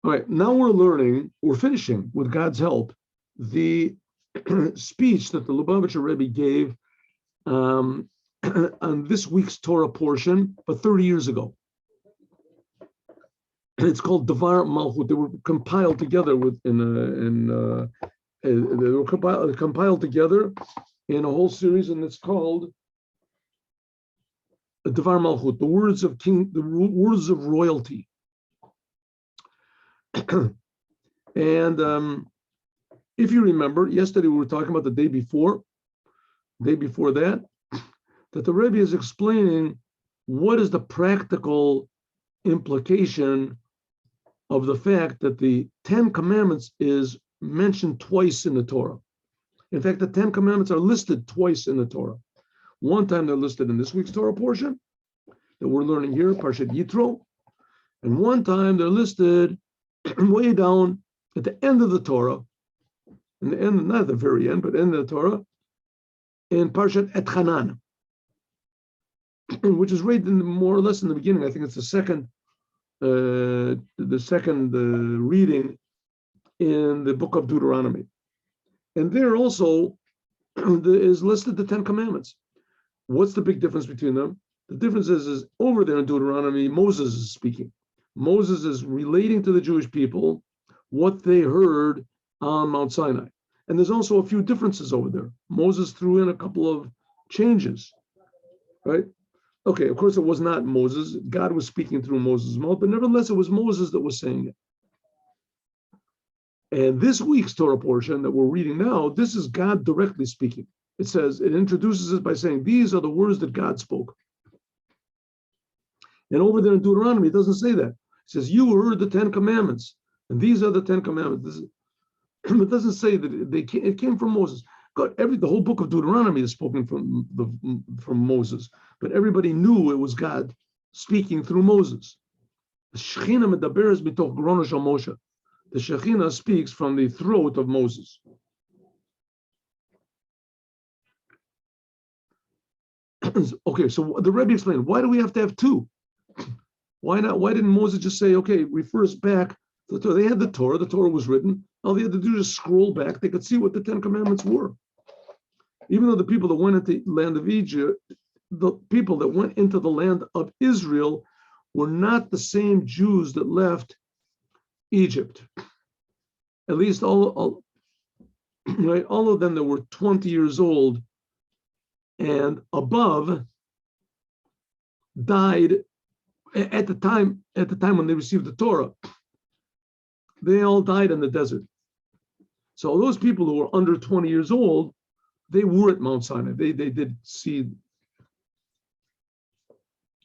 All right, now we're finishing with God's help, the speech that the Lubavitcher Rebbe gave on this week's Torah portion, but 30 years ago. And it's called Dvar Malchut. They were compiled together together in a whole series, and it's called Dvar Malchut, the words of royalty. And if you remember, yesterday we were talking about the day before that the Rebbe is explaining what is the practical implication of the fact that the 10 Commandments is mentioned twice in the Torah. In fact, the 10 Commandments are listed twice in the Torah. One time they're listed in this week's Torah portion that we're learning here, Parshat Yitro, and one time they're listed way down at the end of the Torah, in the end, not at the very end, but end of the Torah, in Parshat Et Hanan, which is right in more or less in the beginning. I think it's the second reading in the book of Deuteronomy. And there also is listed the 10 Commandments. What's the big difference between them? The difference is over there in Deuteronomy, Moses is speaking. Moses is relating to the Jewish people what they heard on Mount Sinai. And there's also a few differences over there. Moses threw in a couple of changes, right? Okay, of course it was not Moses. God was speaking through Moses' mouth, but nevertheless it was Moses that was saying it. And this week's Torah portion that we're reading now, this is God directly speaking. It says, it introduces it by saying, these are the words that God spoke. And over there in Deuteronomy, it doesn't say that. It says, you heard the 10 Commandments, and these are the 10 Commandments. It doesn't say that it came from Moses. God, the whole book of Deuteronomy is spoken from Moses, but everybody knew it was God speaking through Moses. The Shekhinah speaks from the throat of Moses. Okay, so the Rebbe explained, why do we have to have two? Why not? Why didn't Moses just say, okay, refers back to the Torah? They had the Torah was written. All they had to do is scroll back. They could see what the 10 Commandments were. Even though the people that went into the land of Egypt, the people that went into the land of Israel were not the same Jews that left Egypt. At least all of them that were 20 years old and above died at the time when they received the Torah. They all died in the desert. So those people who were under 20 years old, they were at Mount Sinai. They did see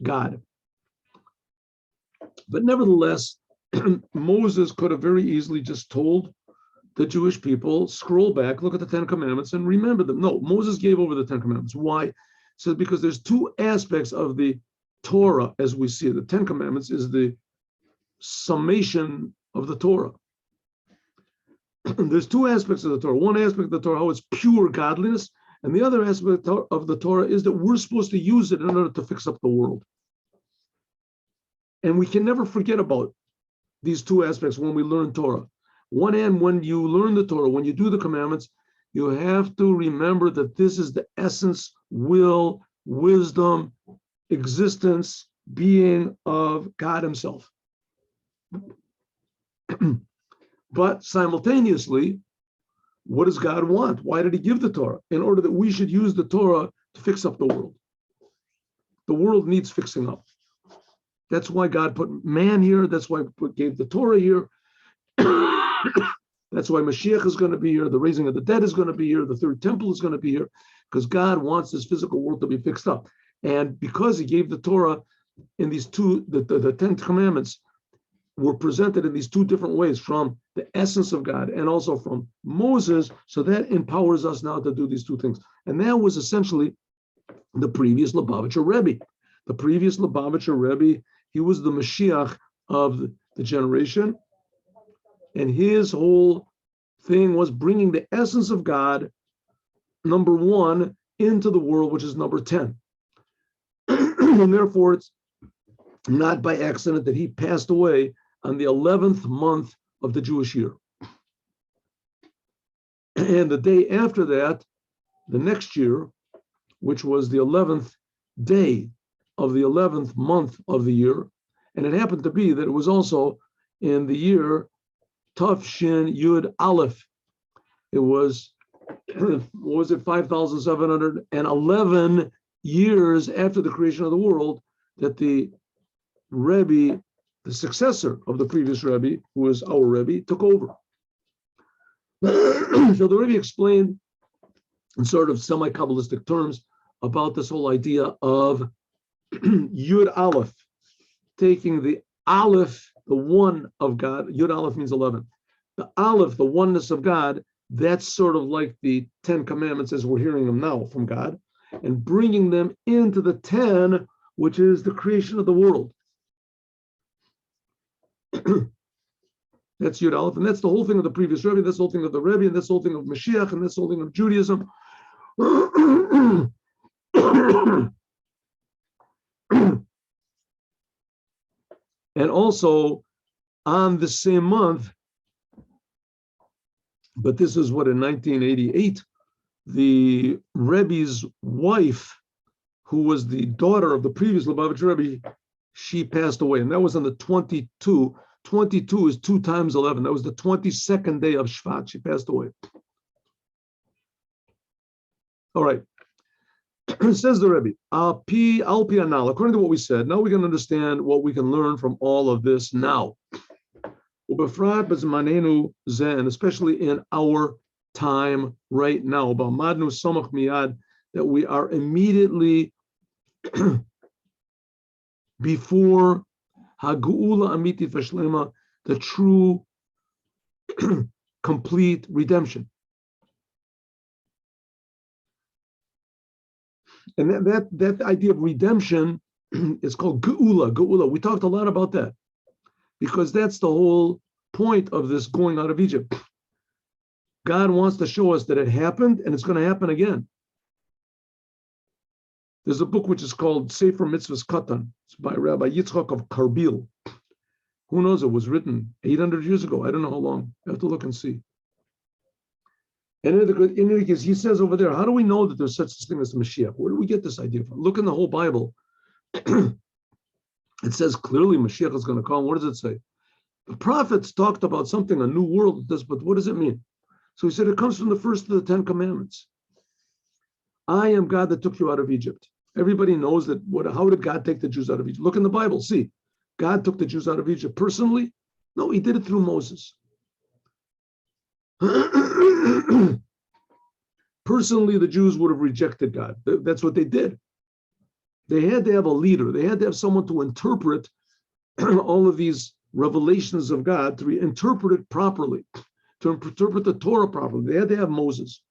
God. But nevertheless, Moses could have very easily just told the Jewish people, scroll back, look at the 10 Commandments, and remember them. No, Moses gave over the 10 Commandments. Why? So because there's two aspects of the Torah as we see it. The 10 Commandments is the summation of the Torah. There's two aspects of the Torah. One aspect of the Torah, how it's pure godliness, and the other aspect of the Torah is that we're supposed to use it in order to fix up the world. And we can never forget about these two aspects when we learn Torah. One hand, when you learn the Torah, when you do the commandments, you have to remember that this is the essence, will, wisdom, existence, being of God himself. But simultaneously, what does God want? Why did he give the Torah? In order that we should use the Torah to fix up the world. The world needs fixing up. That's why God put man here. That's why he gave the Torah here. That's why Moshiach is going to be here. The raising of the dead is going to be here. The third temple is going to be here, because God wants this physical world to be fixed up. And because he gave the Torah in these two, the 10 Commandments were presented in these two different ways, from the essence of God and also from Moses. So that empowers us now to do these two things. And that was essentially the previous Lubavitcher Rebbe. The previous Lubavitcher Rebbe, he was the Moshiach of the generation. And his whole thing was bringing the essence of God, number one, into the world, which is number 10. And therefore, it's not by accident that he passed away on the 11th month of the Jewish year. And the day after that, the next year, which was the 11th day of the 11th month of the year, and it happened to be that it was also in the year Tav Shin Yud Aleph. It was, what was it, 5,711 years after the creation of the world that the Rebbe, the successor of the previous Rebbe, who was our Rebbe, took over. So the Rebbe explained in sort of semi-Kabbalistic terms about this whole idea of Yud Aleph, taking the Aleph, the one of God. Yud Aleph means 11. The Aleph, the oneness of God, that's sort of like the 10 commandments as we're hearing them now from God, and bringing them into the 10, which is the creation of the world. That's Yud Aleph, and that's the whole thing of the previous Rebbe, that's the whole thing of the Rebbe, and that's the whole thing of Moshiach, and that's the whole thing of Judaism. And also on the same month, but this is what, in 1988, the Rebbe's wife, who was the daughter of the previous Lubavitcher Rebbe, she passed away, and that was on the 22. 22 is 2 times 11. That was the 22nd day of Shvat. She passed away. All right. Says the Rebbe, Al-Pi Anal, according to what we said, now we can understand what we can learn from all of this now. Ubefrat b'zmanenu zeh, and especially in our time right now, b'amadnu samach miyad, that we are immediately before Hagu'ula Amiti Feshlema, the true complete redemption. And that idea of redemption is called Geula. Geula. We talked a lot about that because that's the whole point of this going out of Egypt. God wants to show us that it happened and it's going to happen again. There's a book which is called Sefer Mitzvahs Katan. It's by Rabbi Yitzchak of Karbil. Who knows? It was written 800 years ago. I don't know how long. You have to look and see. And in any case, he says over there, how do we know that there's such a thing as the Mashiach? Where do we get this idea from? Look in the whole Bible. It says clearly Mashiach is going to come. What does it say? The prophets talked about something, a new world, but what does it mean? So he said it comes from the first of the 10 commandments. I am God that took you out of Egypt. Everybody knows that. How did God take the Jews out of Egypt? Look in the Bible. See, God took the Jews out of Egypt personally? No, he did it through Moses. Personally, the Jews would have rejected God. That's what they did. They had to have a leader. They had to have someone to interpret all of these revelations of God, to interpret it properly, to interpret the Torah properly. They had to have Moses.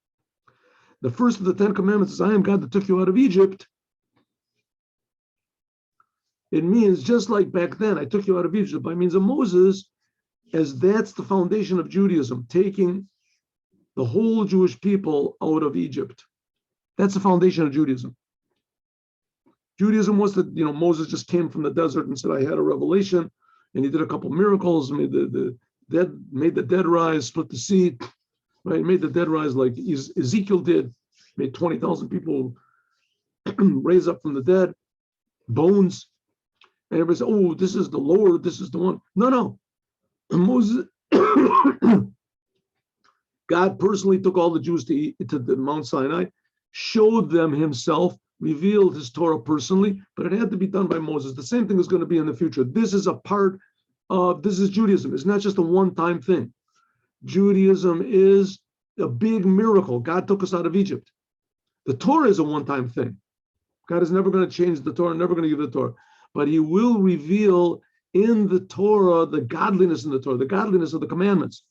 The first of the 10 commandments is, I am God that took you out of Egypt. It means, just like back then, I took you out of Egypt by means of Moses, as that's the foundation of Judaism, taking the whole Jewish people out of Egypt. That's the foundation of Judaism. Judaism was that, Moses just came from the desert and said, I had a revelation, and he did a couple miracles, made the dead rise, split the sea, right? Made the dead rise like Ezekiel did, made 20,000 people raise up from the dead, bones. And everybody said, oh, this is the Lord, this is the one. No. Moses, God personally took all the Jews to the Mount Sinai, showed them himself, revealed his Torah personally, but it had to be done by Moses. The same thing is going to be in the future. This is a part of, this is Judaism. It's not just a one-time thing. Judaism is a big miracle. God took us out of Egypt. The Torah is a one-time thing. God is never going to change the Torah, never going to give the Torah. But he will reveal in the Torah the godliness in the Torah, the godliness of the commandments.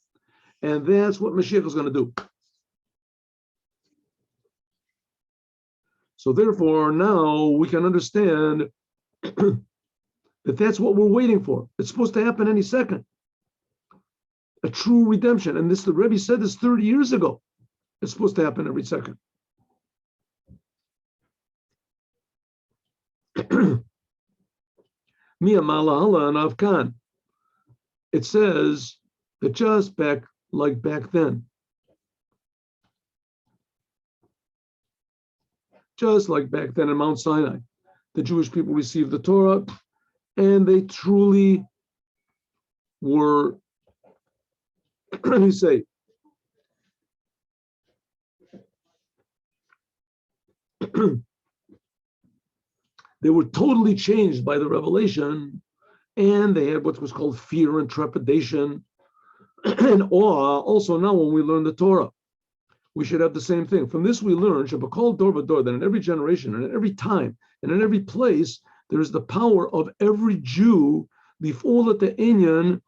And that's what Mashiach is going to do. So therefore, now we can understand that that's what we're waiting for. It's supposed to happen any second. A true redemption. And the Rebbe said this 30 years ago. It's supposed to happen every second. Mia Malahala and Afkan. it says that just back then, just like back then in Mount Sinai, the Jewish people received the Torah, and they truly were, let me say, they were totally changed by the revelation, and they had what was called fear and trepidation and awe. Also now when we learn the Torah, we should have the same thing. From this we learn, Shabakol Dor Vador, that in every generation and in every time and in every place, there is the power of every Jew, before the Inyan,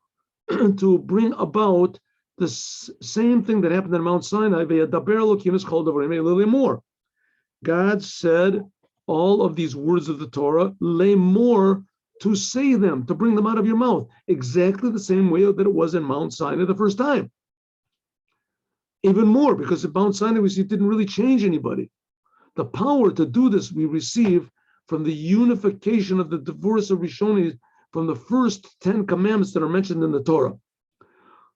to bring about the same thing that happened in Mount Sinai. God said all of these words of the Torah, lay more, to say them, to bring them out of your mouth, exactly the same way that it was in Mount Sinai the first time. Even more, because at Mount Sinai we see it didn't really change anybody. The power to do this we receive from the unification of the Dvar of Rishonim, from the first 10 commandments that are mentioned in the Torah.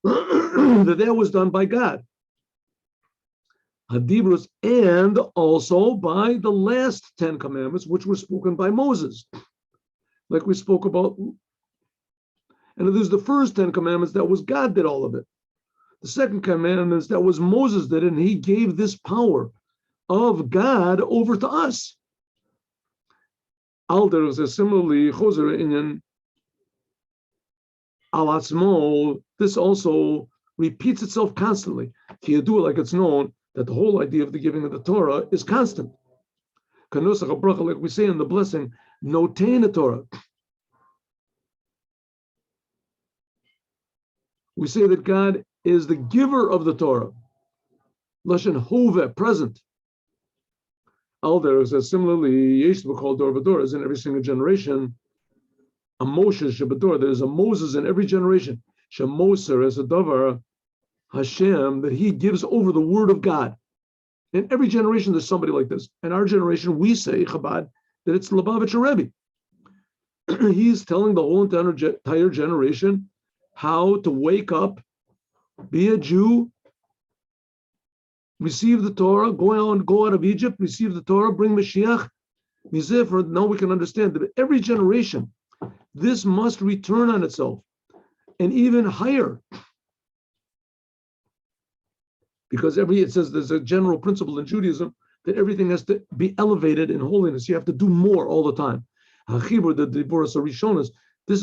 that was done by God. Hadibros, and also by the last 10 commandments, which were spoken by Moses, like we spoke about. And there's the first 10 commandments, that was God did all of it. The second commandments, that was Moses did, and he gave this power of God over to us. Alder says similarly, Choser in Alatzmo, this also repeats itself constantly. Kiyadu, like it's known that the whole idea of the giving of the Torah is constant. Like we say in the blessing, notain the Torah. We say that God is the giver of the Torah. Lashon hove, present. Alder says similarly, Yesh called Dor Vador, as in every single generation, a Moshe Shebador, there is a Moses in every generation. Shemoser as a Dvar, Hashem, that he gives over the word of God. In every generation, there's somebody like this. In our generation, we say, Chabad, that it's Lubavitcher Rebbe. He's telling the whole entire generation how to wake up, be a Jew, receive the Torah, go out of Egypt, receive the Torah, bring Moshiach. Now we can understand that every generation, this must return on itself, and even higher. Because it says there's a general principle in Judaism that everything has to be elevated in holiness. You have to do more all the time. This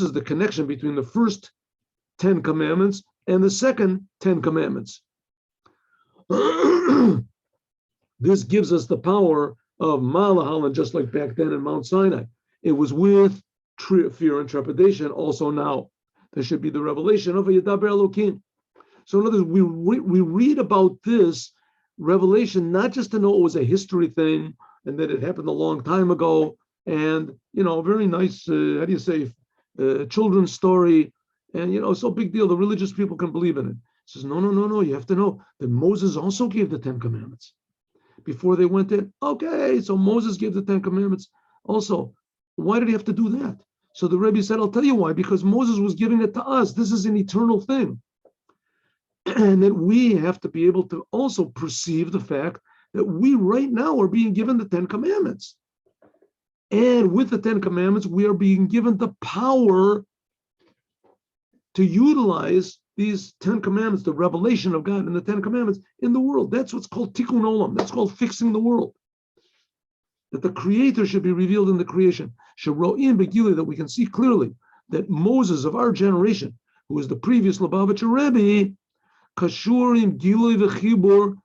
is the connection between the first 10 commandments and the second 10 commandments. This gives us the power of Malahalan, just like back then in Mount Sinai. It was with fear and trepidation. Also now, there should be the revelation of a Yadaber Elokim. So in other words, we read about this revelation not just to know it was a history thing and that it happened a long time ago, and very nice, children's story, and it's no big deal. The religious people can believe in it. It says no. You have to know that Moses also gave the 10 commandments before they went in. Okay, so Moses gave the 10 commandments also. Why did he have to do that? So the Rebbe said, I'll tell you why, because Moses was giving it to us. This is an eternal thing. And that we have to be able to also perceive the fact that we right now are being given the 10 commandments. And with the 10 commandments, we are being given the power to utilize these 10 commandments, the revelation of God in the 10 commandments in the world. That's what's called tikkun olam. That's called fixing the world. That the Creator should be revealed in the creation. Shero'im begili, that we can see clearly that Moses of our generation, who was the previous Lubavitcher Rebbe, Kashurim Gilui v'chibur,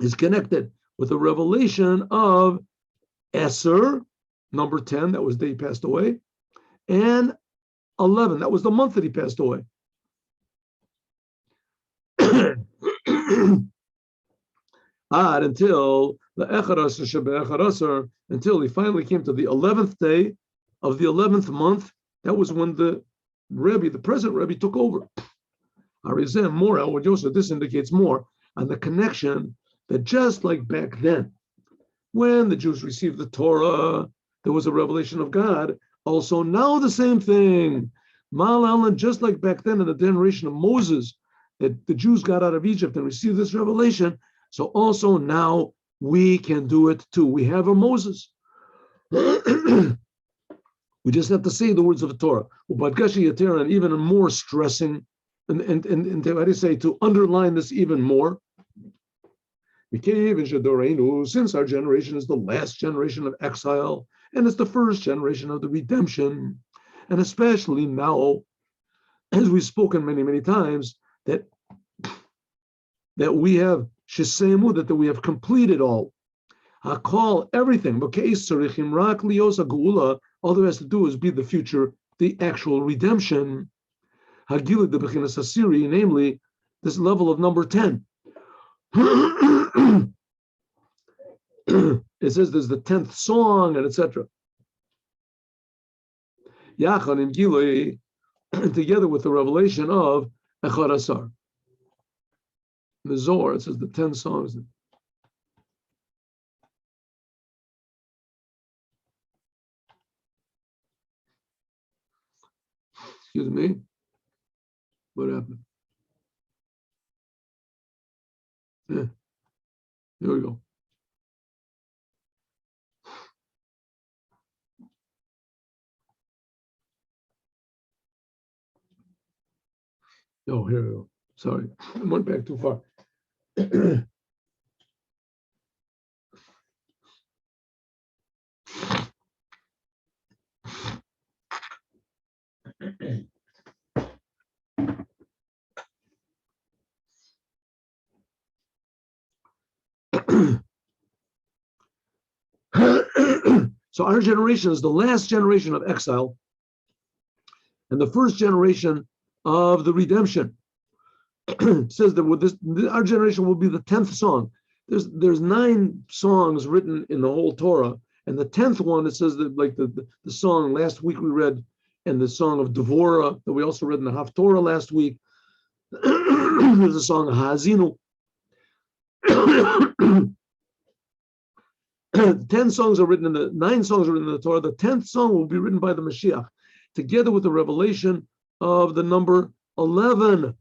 is connected with the revelation of Eser, number 10, that was the day he passed away, and 11, that was the month that he passed away. Until the Echad Asher, until he finally came to the 11th day of the 11th month. That was when the Rebbe, the present Rebbe, took over. Arizem more, Elwood Yosef, this indicates more on the connection that just like back then, when the Jews received the Torah, there was a revelation of God. Also now the same thing. Just like back then in the generation of Moses, that the Jews got out of Egypt and received this revelation, so also now we can do it too. We have a Moses. We just have to say the words of the Torah. And even more stressing, and how do you say, to underline this even more, since our generation is the last generation of exile, and it's the first generation of the redemption, and especially now, as we've spoken many, many times, that we have shesemu, that we have completed all. Hakol, everything. All there has to do is be the future, the actual redemption. Hagilad the Bechinas Asiri, namely this level of number 10. It says there's the 10th song and etc. Yachanim Giloi, together with the revelation of Echad Asar. The Zohar, it says the 10 songs. Excuse me. What happened? Yeah. Here we go. Oh, here we go. Sorry, I went back too far. So our generation is the last generation of exile and the first generation of the redemption. It says that with this, our generation will be the 10th song. There's 9 songs written in the whole Torah, and the 10th one, it says that, like the song last week we read, and the song of Dvar that we also read in the Haftorah last week. There's a song Hazinu. 10 songs are written in the 9 songs are written in the Torah. The 10th song will be written by the Mashiach, together with the revelation of the number 11.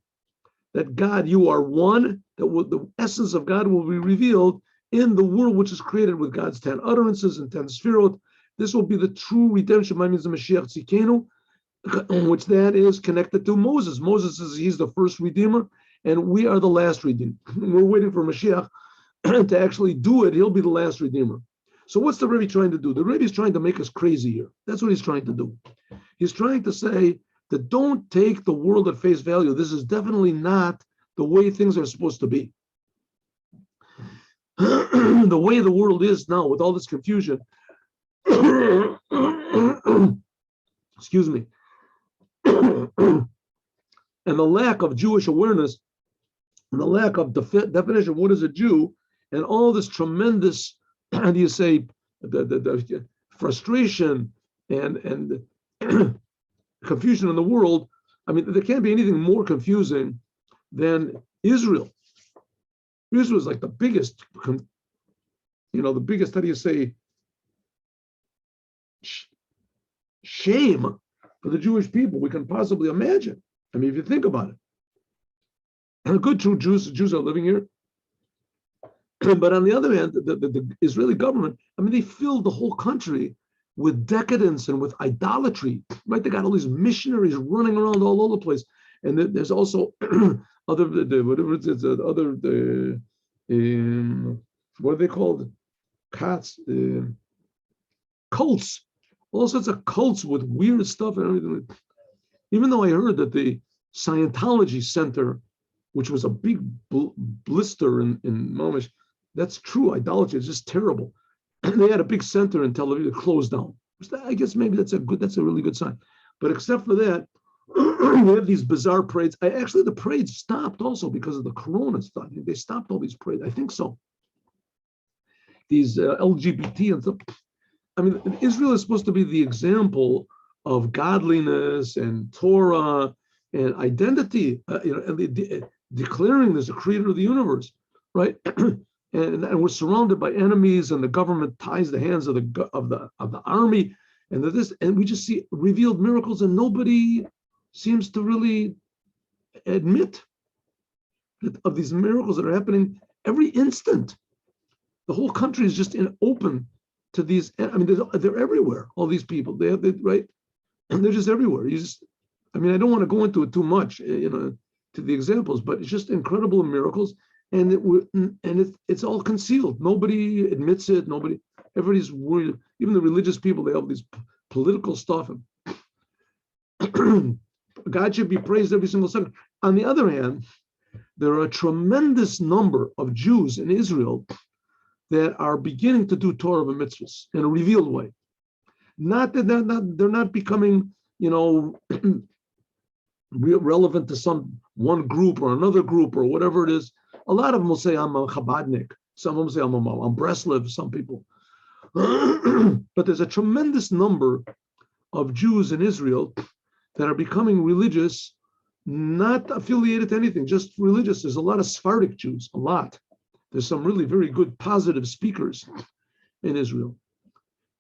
That God, you are one. That the essence of God will be revealed in the world which is created with God's 10 utterances and 10 sphirot. This will be the true redemption. By means of Mashiach Tzikenu, which that is connected to Moses. Moses he's the first redeemer, and we are the last redeemer. We're waiting for Mashiach to actually do it. He'll be the last redeemer. So what's the Rebbe trying to do? The Rebbe is trying to make us crazy here. That's what he's trying to do. He's trying to say that don't take the world at face value. This is definitely not the way things are supposed to be. The way the world is now, with all this confusion, excuse me, and the lack of Jewish awareness, and the lack of definition of what is a Jew, and all this tremendous, how do you say, the frustration and confusion in the world. I mean, there can't be anything more confusing than Israel. Israel is like the biggest, the biggest, how do you say, shame for the Jewish people we can possibly imagine. I mean, if you think about it. And good true Jews are living here. But on the other hand, the Israeli government, I mean, they filled the whole country with decadence and with idolatry, right? They got all these missionaries running around all over the place. And there's also other, what are they called? Cults, all sorts of cults with weird stuff and everything. Even though I heard that the Scientology Center, which was a big blister in Momish, that's true. Idolatry is just terrible. They had a big center in Tel Aviv that closed down. I guess maybe that's a really good sign. But except for that, we have these bizarre parades. Actually, the parades stopped also because of the corona stuff. They stopped all these parades. I think so. These LGBT and stuff. I mean, Israel is supposed to be the example of godliness and Torah and identity. Declaring there's a creator of the universe, right? And we're surrounded by enemies, and the government ties the hands of the army, and we just see revealed miracles, and nobody seems to really admit that of these miracles that are happening every instant. The whole country is just open to these. I mean, they're everywhere. All these people, they right, and they're just everywhere. I don't want to go into it too much, to the examples, but it's just incredible miracles, and it's all concealed. Nobody admits it. Everybody's worried. Even the religious people, they have these political stuff. And God should be praised every single second. On the other hand, there are a tremendous number of Jews in Israel that are beginning to do Torah mitzvahs in a revealed way. Not that they're not becoming, relevant to some one group or another group or whatever it is. A lot of them will say, I'm a Chabadnik. Some of them say, I'm Breslev, some people. But there's a tremendous number of Jews in Israel that are becoming religious, not affiliated to anything, just religious. There's a lot of Sephardic Jews, a lot. There's some really very good positive speakers in Israel.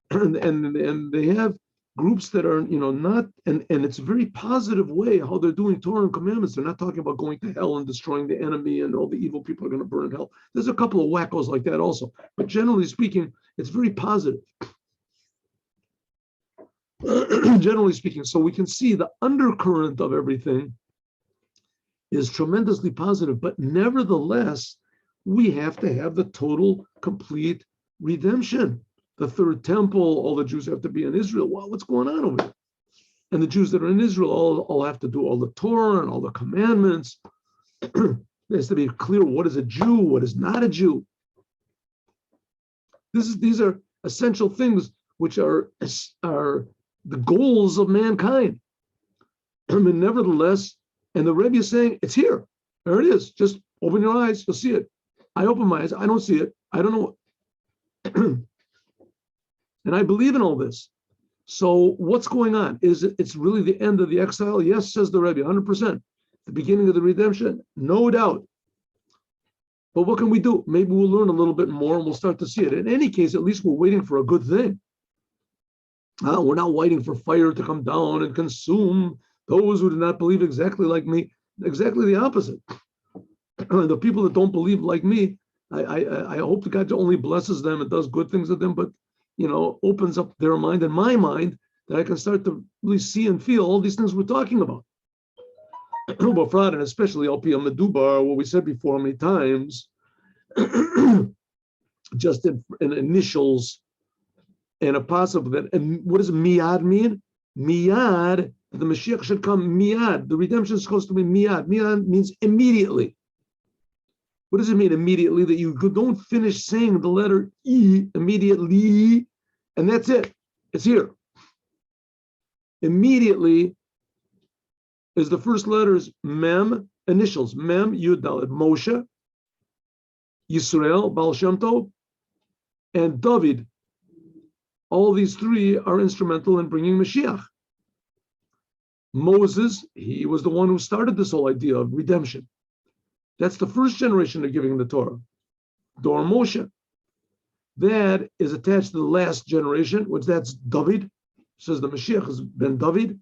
And they have groups that are, not, and it's a very positive way how they're doing Torah and commandments. They're not talking about going to hell and destroying the enemy and all the evil people are going to burn in hell. There's a couple of wackos like that also. But generally speaking, it's very positive. Generally speaking, so we can see the undercurrent of everything is tremendously positive, but nevertheless, we have to have the total, complete redemption. The third temple, all the Jews have to be in Israel. Wow, what's going on over there? And the Jews that are in Israel all have to do all the Torah and all the commandments. There has to be clear what is a Jew, what is not a Jew. These are essential things which are the goals of mankind. And nevertheless, and the Rebbe is saying, it's here. There it is. Just open your eyes, you'll see it. I open my eyes, I don't see it. I don't know. And I believe in all this. So what's going on? It's really the end of the exile? Yes, says the Rebbe, 100%. The beginning of the redemption? No doubt. But what can we do? Maybe we'll learn a little bit more and we'll start to see it. In any case, at least we're waiting for a good thing. We're not waiting for fire to come down and consume those who do not believe exactly like me. Exactly the opposite. The people that don't believe like me, I hope that God only blesses them and does good things to them, but opens up their mind and my mind that I can start to really see and feel all these things we're talking about. And especially LPM Dvar, what we said before many times, just in initials and a possible that. And what does MIYAD mean? MIYAD, the Moshiach should come MIYAD. The redemption is supposed to be MIYAD. MIYAD means immediately. What does it mean immediately? That you don't finish saying the letter E immediately, and that's it. It's here. Immediately is the first letters Mem, initials Mem, Yud, Dalet, Moshe, Yisrael, Baal Shem Tov, and David. All these three are instrumental in bringing Mashiach. Moses, he was the one who started this whole idea of redemption. That's the first generation of giving the Torah. Dor Moshe. That is attached to the last generation, which that's David. Says the Mashiach has been David.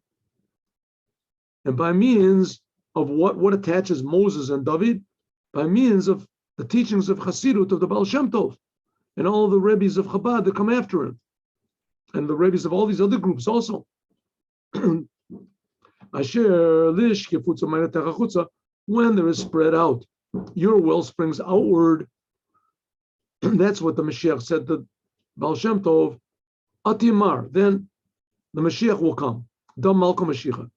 And by means of what attaches Moses and David? By means of the teachings of Hasidut of the Baal Shem Tov and all the Rebbes of Chabad that come after him. And the Rebbes of all these other groups also. Asher lish kefutza ma'anetecha chutza, when there is spread out your well springs outward. That's what the Mashiach said to Baal Shem Tov. Atimar, then the Mashiach will come. Dam Malchut Mashiach.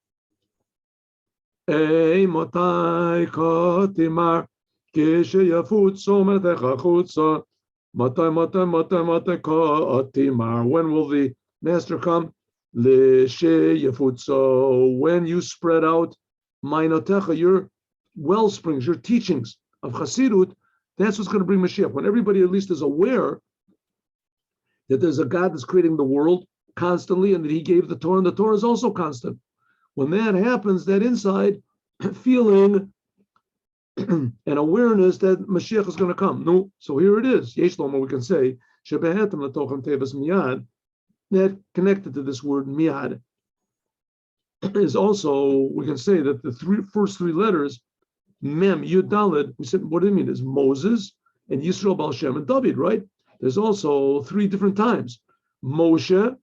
Ei matai katimar kishe yafutzo ma'anetecha chutza. Matai katimar. When will the Master come? Lishe yafutzo. When you spread out ma'anetecha, your well springs, your teachings of Hasidut, that's what's going to bring Mashiach. When everybody at least is aware that there's a God that's creating the world constantly and that he gave the Torah, and the Torah is also constant. When that happens, that inside feeling and awareness that Mashiach is going to come. No, so here it is. Yesh Loma, we can say, Shebehetem Latochem Tevas Miyad, that connected to this word Miyad. is also, we can say that the first three letters, Mem, Yud, Daled, we said, what do you mean? Is Moses and Yisrael, Baal Shem, and David, right? There's also three different times. Moshe,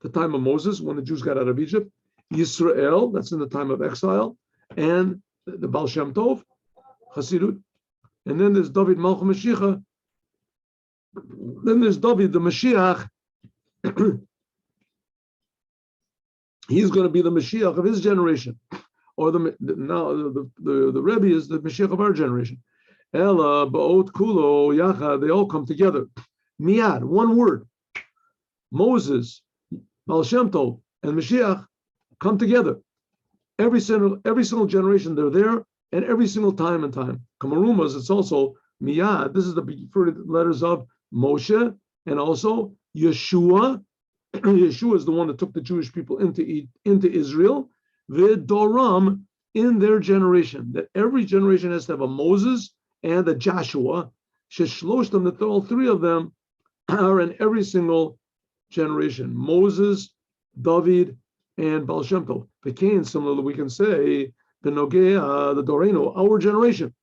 the time of Moses, when the Jews got out of Egypt. Yisrael, that's in the time of exile. And the Baal Shem Tov, Hasidut. And then there's David Malchut Mashiach. Then there's David, the Mashiach. He's going to be the Mashiach of his generation. Or the Rebbe is the Mashiach of our generation. Ella, Ba'ot, Kulo, Yacha, they all come together. MIYAD, one word. Moses, Baal Shem Tov, and Mashiach come together. Every single generation, they're there, and every single time and time. Kamarumas, it's also MIYAD. This is the letters of Moshe, and also Yeshua. Yeshua is the one that took the Jewish people into Israel. V'doram, in their generation. That every generation has to have a Moses and a Joshua. Sheshloshtam, that all three of them are in every single generation. Moses, David, and Baal Shem Tov. The Cain, similarly, we can say, Benogea, the Doreno, our generation.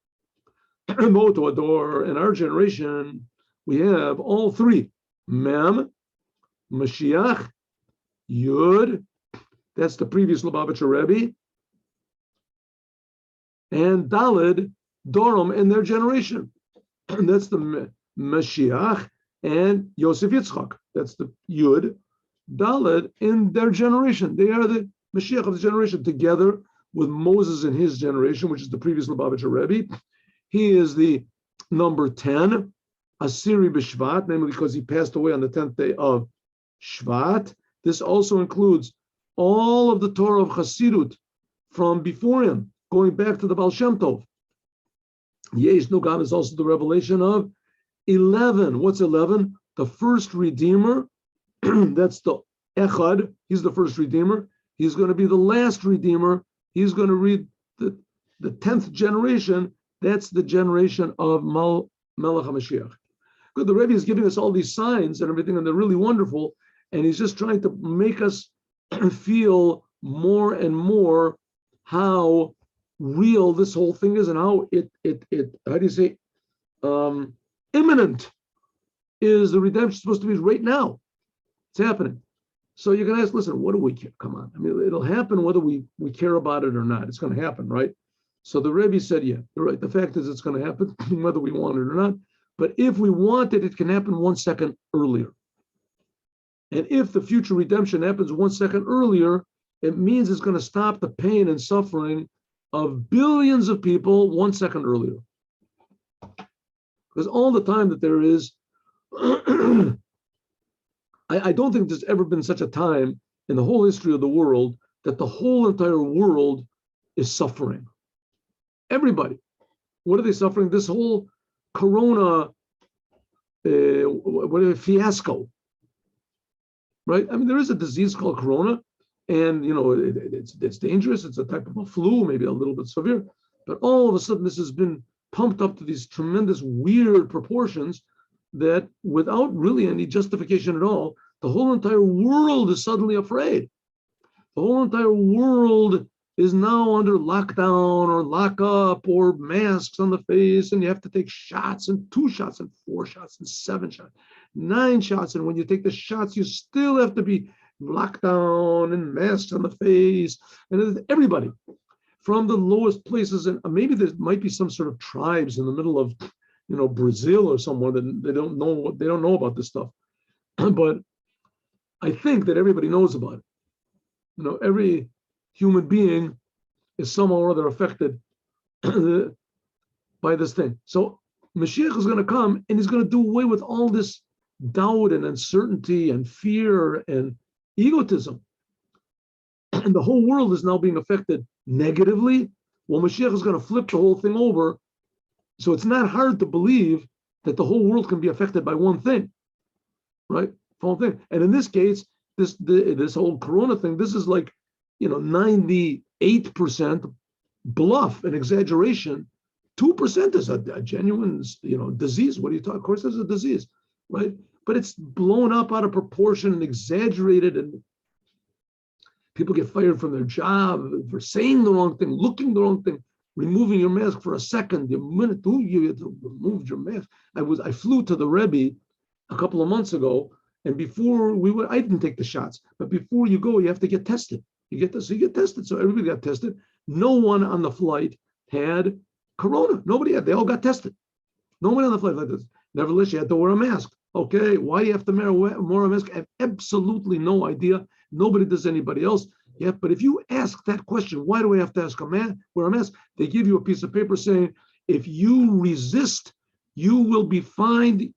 Moto, Ador, in our generation, we have all three. Mem, Mashiach, Yud, that's the previous Lubavitcher Rebbe, and Daled, Dorum, in their generation. And that's the Mashiach and Yosef Yitzchak. That's the Yud, Daled, in their generation. They are the Mashiach of the generation, together with Moses in his generation, which is the previous Lubavitcher Rebbe. He is the number 10, Asiri B'Shvat, namely because he passed away on the 10th day of Shvat. This also includes all of the Torah of Chassidut from before him, going back to the Baal Shem Tov. Yesh Nugam is also the revelation of 11. What's 11? The first Redeemer. That's the Echad. He's the first Redeemer. He's going to be the last Redeemer. He's going to read the 10th generation. That's the generation of Melech HaMashiach. Good. The Rebbe is giving us all these signs and everything, and they're really wonderful. And he's just trying to make us feel more and more how real this whole thing is, and how it how do you say, imminent is the redemption supposed to be right now. It's happening. So you can ask, listen, what do we care? Come on. I mean, it'll happen whether we care about it or not. It's going to happen, right? So the Rebbe said, yeah, you're right. The fact is it's going to happen whether we want it or not. But if we want it, it can happen 1 second earlier. And if the future redemption happens 1 second earlier, it means it's going to stop the pain and suffering of billions of people 1 second earlier. Because all the time that there is, I don't think there's ever been such a time in the whole history of the world that the whole entire world is suffering. Everybody. What are they suffering? This whole corona fiasco. Right? I mean, there is a disease called corona, and it's dangerous. It's a type of a flu, maybe a little bit severe. But all of a sudden, this has been pumped up to these tremendous, weird proportions that, without really any justification at all, the whole entire world is suddenly afraid. The whole entire world is now under lockdown or lockup or masks on the face, and you have to take shots, and 2 shots and 4 shots and 7 shots, 9 shots. And when you take the shots, you still have to be locked down and masks on the face. And everybody from the lowest places, and maybe there might be some sort of tribes in the middle of, Brazil or somewhere that they don't know about this stuff. But I think that everybody knows about it. Every human being is somehow or other affected by this thing. So Mashiach is going to come, and he's going to do away with all this doubt and uncertainty and fear and egotism. And the whole world is now being affected negatively. Well, Mashiach is going to flip the whole thing over. So it's not hard to believe that the whole world can be affected by one thing, right? One thing. And in this case, this whole corona thing, this is like, 98% bluff and exaggeration. 2% is a genuine, disease. What are you talking? Of course, it's a disease, right? But it's blown up out of proportion and exaggerated. And People get fired from their job for saying the wrong thing, looking the wrong thing, removing your mask for a second. The minute you removed your mask, I flew to the Rebbe a couple of months ago, and before I didn't take the shots, but before you go, you have to get tested. You get tested. So everybody got tested. No one on the flight had corona. Nobody had. They all got tested. No one on the flight like this. Nevertheless, you had to wear a mask. Okay, why do you have to wear a mask? I have absolutely no idea. Nobody does anybody else. Yeah, but if you ask that question, why do we have to wear a mask? They give you a piece of paper saying, if you resist, you will be fined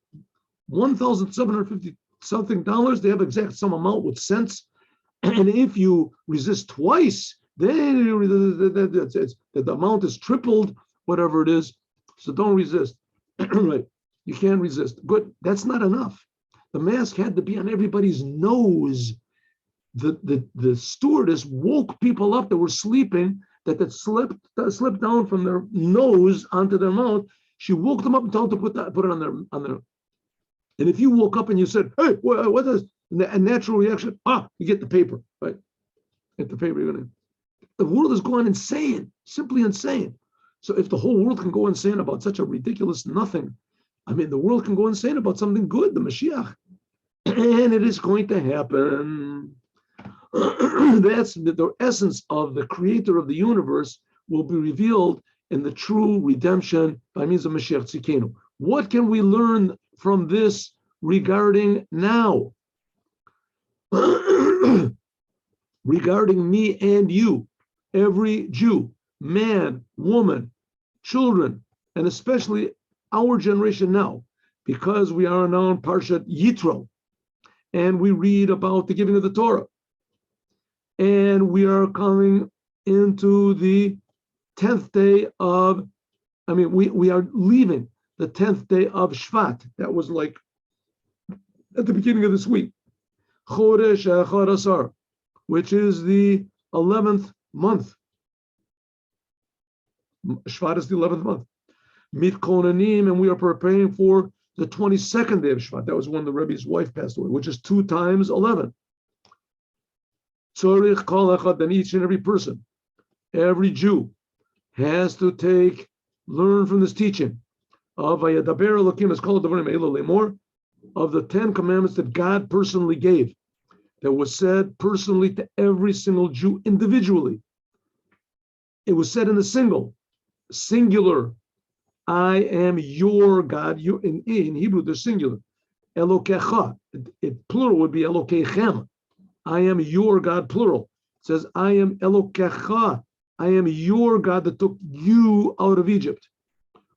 $1,750 something. They have exact some amount with cents. And if you resist twice, then the amount is tripled, whatever it is. So don't resist. Right. You can't resist. Good. That's not enough. The mask had to be on everybody's nose. The stewardess woke people up that were sleeping, that slipped down from their nose onto their mouth. She woke them up and told them to put it on their. And if you woke up and you said, "Hey, what is?" A natural reaction? You get the paper, right? Get the paper. The world is going insane, simply insane. So if the whole world can go insane about such a ridiculous nothing, I mean, the world can go insane about something good, the Moshiach, and it is going to happen. That's the essence of the creator of the universe will be revealed in the true redemption by means of Mashiach Tzidkenu. What can we learn from this regarding now? Regarding me and you, every Jew, man, woman, children, and especially our generation now, because we are now in Parshat Yitro, and we read about the giving of the Torah, and we are coming into the 10th day of, we are leaving the 10th day of Shvat. That was like at the beginning of this week. Chodesh Echad Asar, which is the 11th month. Shvat is the 11th month. Mitkonanim, and we are preparing for the 22nd day of Shvat. That was when the Rebbe's wife passed away, which is 2 times 11. Tzorich kol echad, then each and every person, every Jew, has to learn from this teaching of Vayadaber Elokim, it's called Dvarim Elo Lemor, of the 10 commandments that God personally gave, that was said personally to every single Jew individually. It was said in the singular. I am your God. You in Hebrew, they're singular. Elokecha. It plural would be Elokechem. I am your God, plural. It says, I am Elokecha. I am your God that took you out of Egypt.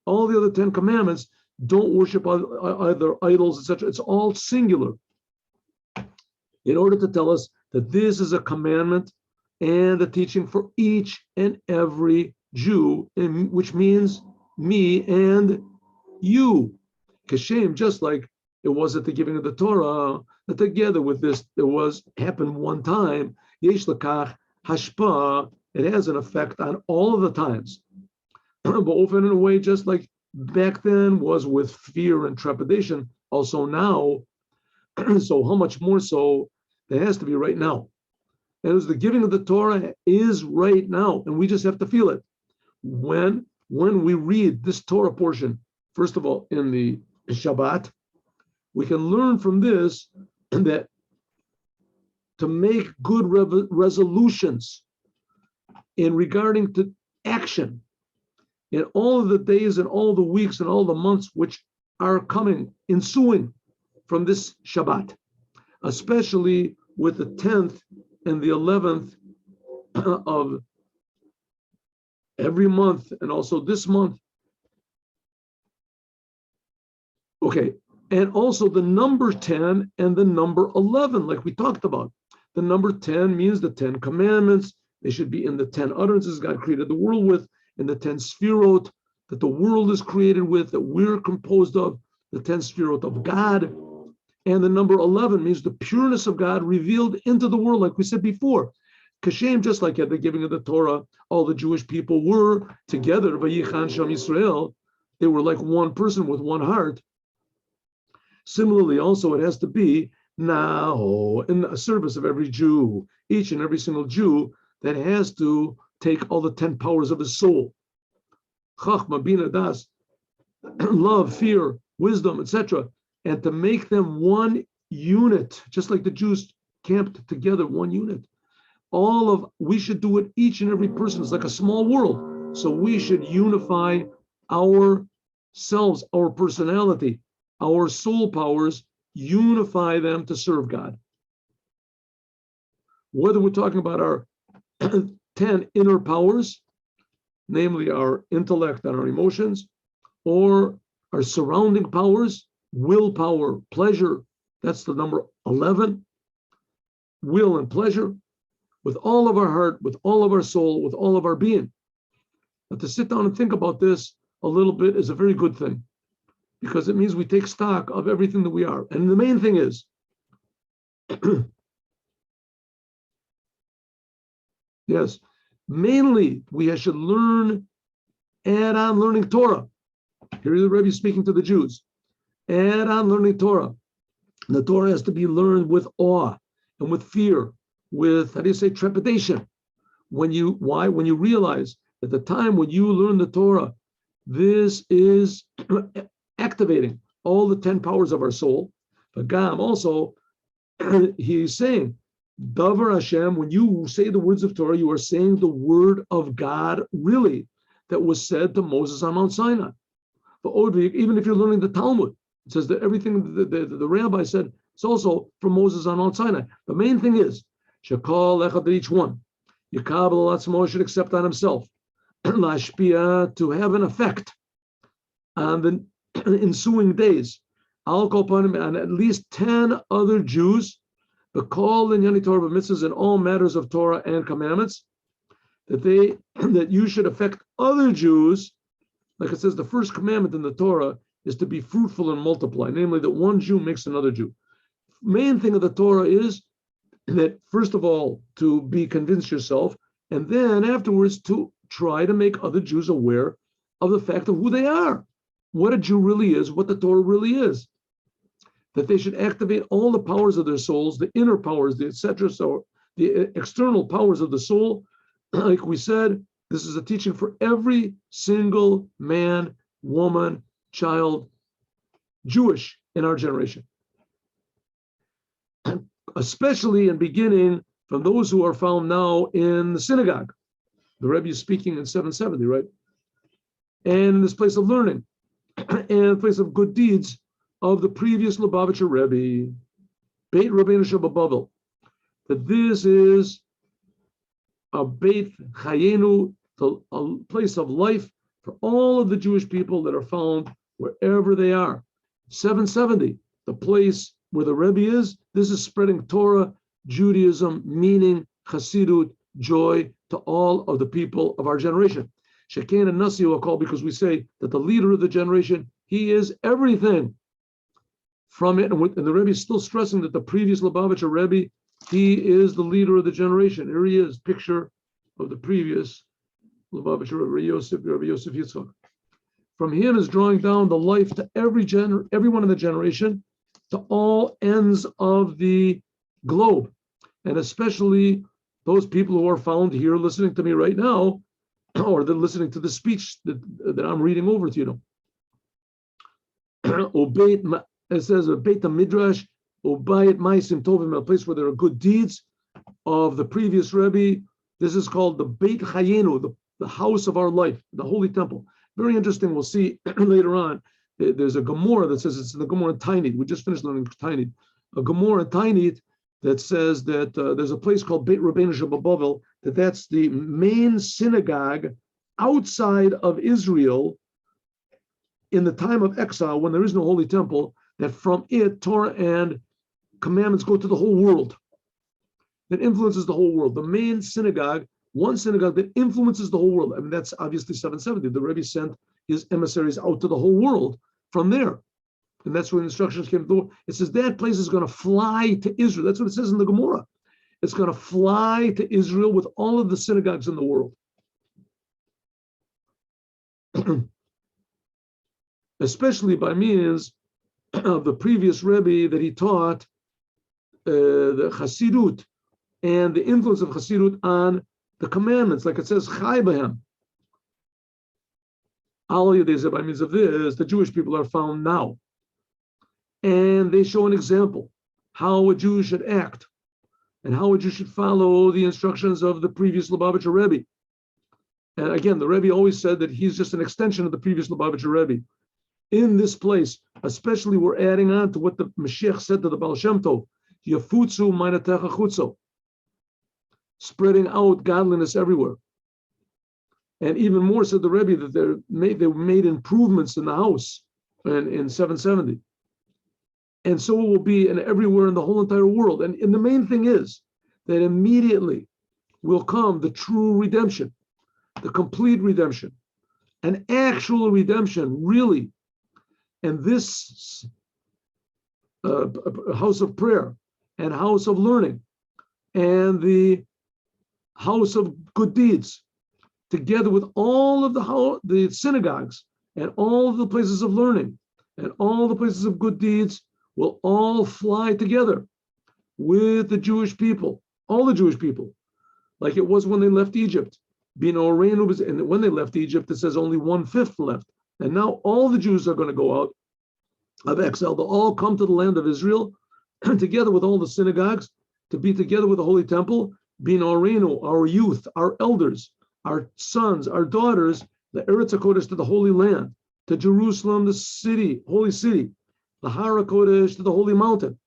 All the other 10 commandments don't worship either idols, etc. It's all singular. In order to tell us that this is a commandment and a teaching for each and every Jew, which means me and you. Kashem, just like it was at the giving of the Torah, that together with this, happened one time. Yesh lekach hashpa, it has an effect on all of the times. But often in a way, just like back then was with fear and trepidation, also now. So how much more so there has to be right now. And as the giving of the Torah is right now, and we just have to feel it. When we read this Torah portion, first of all, in the Shabbat, we can learn from this that to make good resolutions in regarding to action in all of the days and all the weeks and all the months which are ensuing from this Shabbat, especially with the 10th and the 11th of every month, and also this month. Okay, and also the number 10 and the number 11, like we talked about. The number 10 means the 10 commandments. They should be in the 10 utterances God created the world with, in the 10 sphirot that the world is created with, that we're composed of, the 10 sphirot of God. And the number 11 means the pureness of God revealed into the world, like we said before. Kashem, just like at the giving of the Torah, all the Jewish people were together, Vayichan Sham Yisrael. They were like one person with one heart. Similarly, also, it has to be now in the service of every Jew, each and every single Jew that has to take all the 10 powers of his soul. Chachma, Bina, Das, love, fear, wisdom, etc., and to make them one unit, just like the Jews camped together, one unit. We should do it, each and every person is like a small world. So we should unify ourselves, our personality, our soul powers, unify them to serve God. Whether we're talking about our 10 inner powers, namely our intellect and our emotions, or our surrounding powers, willpower, pleasure, that's the number 11, will and pleasure, with all of our heart, with all of our soul, with all of our being. But to sit down and think about this a little bit is a very good thing, because it means we take stock of everything that we are. And the main thing is, yes, mainly we should add on learning Torah. Here the Rebbe speaking to the Jews. Add on learning Torah. The Torah has to be learned with awe and with fear, with, trepidation. When you realize at the time when you learn the Torah, this is activating all the 10 powers of our soul. But Gam also, he's saying, Dvar Hashem, when you say the words of Torah, you are saying the word of God, really, that was said to Moses on Mount Sinai. But even if you're learning the Talmud, it says that everything the rabbi said, it's also from Moses on Mount Sinai. The main thing is, Shekal Echad, each one, Yekabel Alatzmo should accept on himself, Lashpia, to have an effect on the ensuing days. I'll call upon him and at least 10 other Jews, the call in Yani Torah mitzvahs in all matters of Torah and commandments, that you should affect other Jews. Like it says, the first commandment in the Torah is to be fruitful and multiply, namely that one Jew makes another Jew. Main thing of the Torah is that, first of all, to be convinced yourself, and then afterwards to try to make other Jews aware of the fact of who they are, what a Jew really is, what the Torah really is. That they should activate all the powers of their souls, the inner powers, the etc. So the external powers of the soul, like we said, this is a teaching for every single man, woman, child, Jewish in our generation. Especially in beginning from those who are found now in the synagogue. The Rebbe is speaking in 770, right? And in this place of learning and place of good deeds of the previous Lubavitcher Rebbe, Beit Rabbeinu Shabbat, that this is a Beit Chayenu, a place of life for all of the Jewish people that are found wherever they are. 770, the place where the Rebbe is, this is spreading Torah, Judaism, meaning, Chassidut, joy to all of the people of our generation. Shekin and Nasi will call, because we say that the leader of the generation, he is everything from it. And the Rebbe is still stressing that the previous Lubavitcher Rebbe, he is the leader of the generation. Here he is, picture of the previous Lubavitcher Rebbe Yosef Yitzchak. From him is drawing down the life to everyone in the generation, to all ends of the globe, and especially those people who are found here listening to me right now, or they're listening to the speech that I'm reading over to you. It says Beit Midrash, Ubayit Maisim Tovim, a place where there are good deeds of the previous Rebbe. This is called the Beit Chayenu, the house of our life, the holy temple. Very interesting. We'll see later on. There's a Gemara that says, it's the Gemara in Tainit. We just finished learning Tainit. A Gemara in Tainit that says that there's a place called Beit Rabbeinu Shabbat, that's the main synagogue outside of Israel in the time of exile, when there is no holy temple, that from it, Torah and commandments go to the whole world. That influences the whole world. The main synagogue, one synagogue that influences the whole world. I mean, that's obviously 770. The Rebbe sent his emissaries out to the whole world from there. And that's when the instructions came through. It says that place is going to fly to Israel. That's what it says in the Gemara. It's going to fly to Israel with all of the synagogues in the world. Especially by means of the previous Rebbe that he taught the Chassidut and the influence of Chassidut on the commandments, like it says, Chai B'hem. By means of this, the Jewish people are found now. And they show an example how a Jew should act and how a Jew should follow the instructions of the previous Lubavitcher Rebbe. And again, the Rebbe always said that he's just an extension of the previous Lubavitcher Rebbe. In this place, especially, we're adding on to what the Moshiach said to the Baal Shem Tov, Yafutzu Mainatecha Chutzo, spreading out godliness everywhere. And even more, said the Rebbe, that they made improvements in the house in 770. And so it will be everywhere in the whole entire world. And the main thing is that immediately will come the true redemption, the complete redemption, an actual redemption, really. And this house of prayer and house of learning and the house of good deeds, together with all of the synagogues and all of the places of learning and all the places of good deeds, will all fly together with the Jewish people, all the Jewish people, like it was when they left Egypt. And when they left Egypt, it says only 1/5 left. And now all the Jews are going to go out of exile. They'll all come to the land of Israel, together with all the synagogues, to be together with the Holy Temple, Bin Orenu, our youth, our elders, our sons, our daughters, the Eretz HaKodesh, to the Holy Land, to Jerusalem, the city, holy city, the Har HaKodesh, to the Holy Mountain,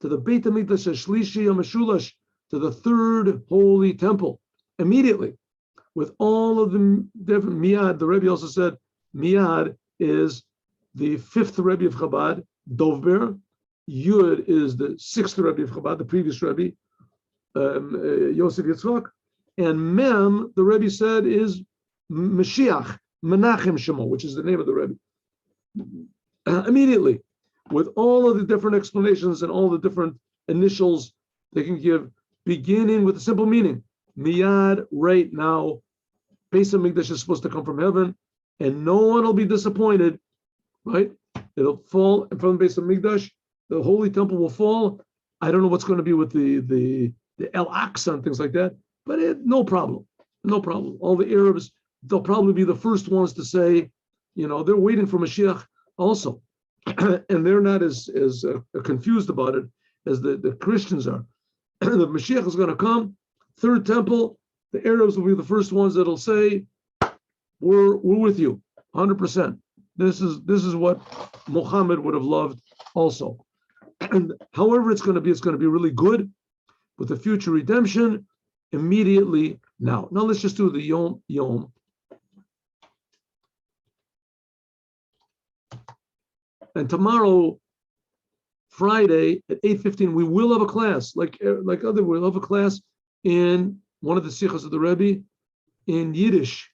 to the Beit HaMikdash HaShlishi HaMeshulash, to the third Holy Temple, immediately, with all of the different MIYAD. The Rebbe also said MIYAD is the 5th Rebbe of Chabad, Dvar. Yud is the 6th Rebbe of Chabad, the previous Rebbe, Yosef Yitzchak. And Mem, the Rebbe said, is Moshiach, Menachem Shemo, which is the name of the Rebbe. Immediately, with all of the different explanations and all the different initials they can give, beginning with a simple meaning. MIYAD, right now, Beis HaMikdash is supposed to come from heaven, and no one will be disappointed, right? It'll fall in front of Beis HaMikdash, the Holy Temple will fall. I don't know what's going to be with the El Aqsa and things like that, but no problem. All the Arabs, they'll probably be the first ones to say, they're waiting for Moshiach also. And they're not as confused about it as the Christians are. The Mashiach is going to come, third temple, the Arabs will be the first ones that'll say, we're with you, 100%. This is what Muhammad would have loved also. And however it's going to be really good with the future redemption immediately now. Now let's just do the Yom. And tomorrow, Friday at 8:15, we will have a class, we'll have a class in one of the sichos of the Rebbe in Yiddish.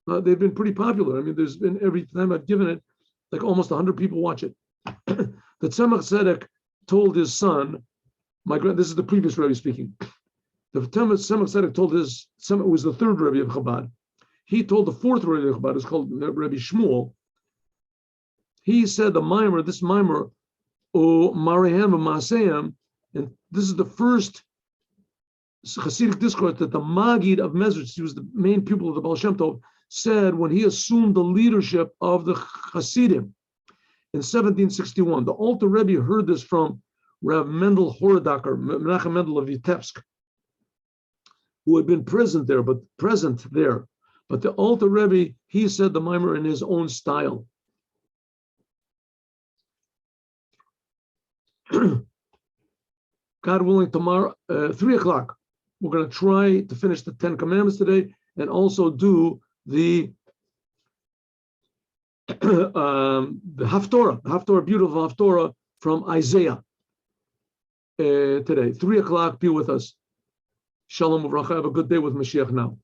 They've been pretty popular. I mean, there's been, every time I've given it, like almost 100 people watch it. The Tzemach Tzedek told his son, this is the previous Rebbe speaking. The Tzemach Tzedek told it was the third Rebbe of Chabad. He told the fourth Rebbe of Chabad, it's called Rebbe Shmuel. He said this mimer, O Marihem Maaseyam, and this is the first Hasidic discourse that the Magid of Mezritch, he was the main pupil of the Baal Shem Tov, said when he assumed the leadership of the Hasidim in 1761. The Alter Rebbe heard this from Rav Mendel Horodaker, Menachem Mendel of Vitebsk, who had been present there. But the Alter Rebbe, he said the mimer in his own style. God willing, tomorrow, 3 o'clock, we're going to try to finish the 10 Commandments today and also do the Haftorah, beautiful Haftorah from Isaiah today. 3 o'clock, be with us. Shalom uvracha. Have a good day with Mashiach now.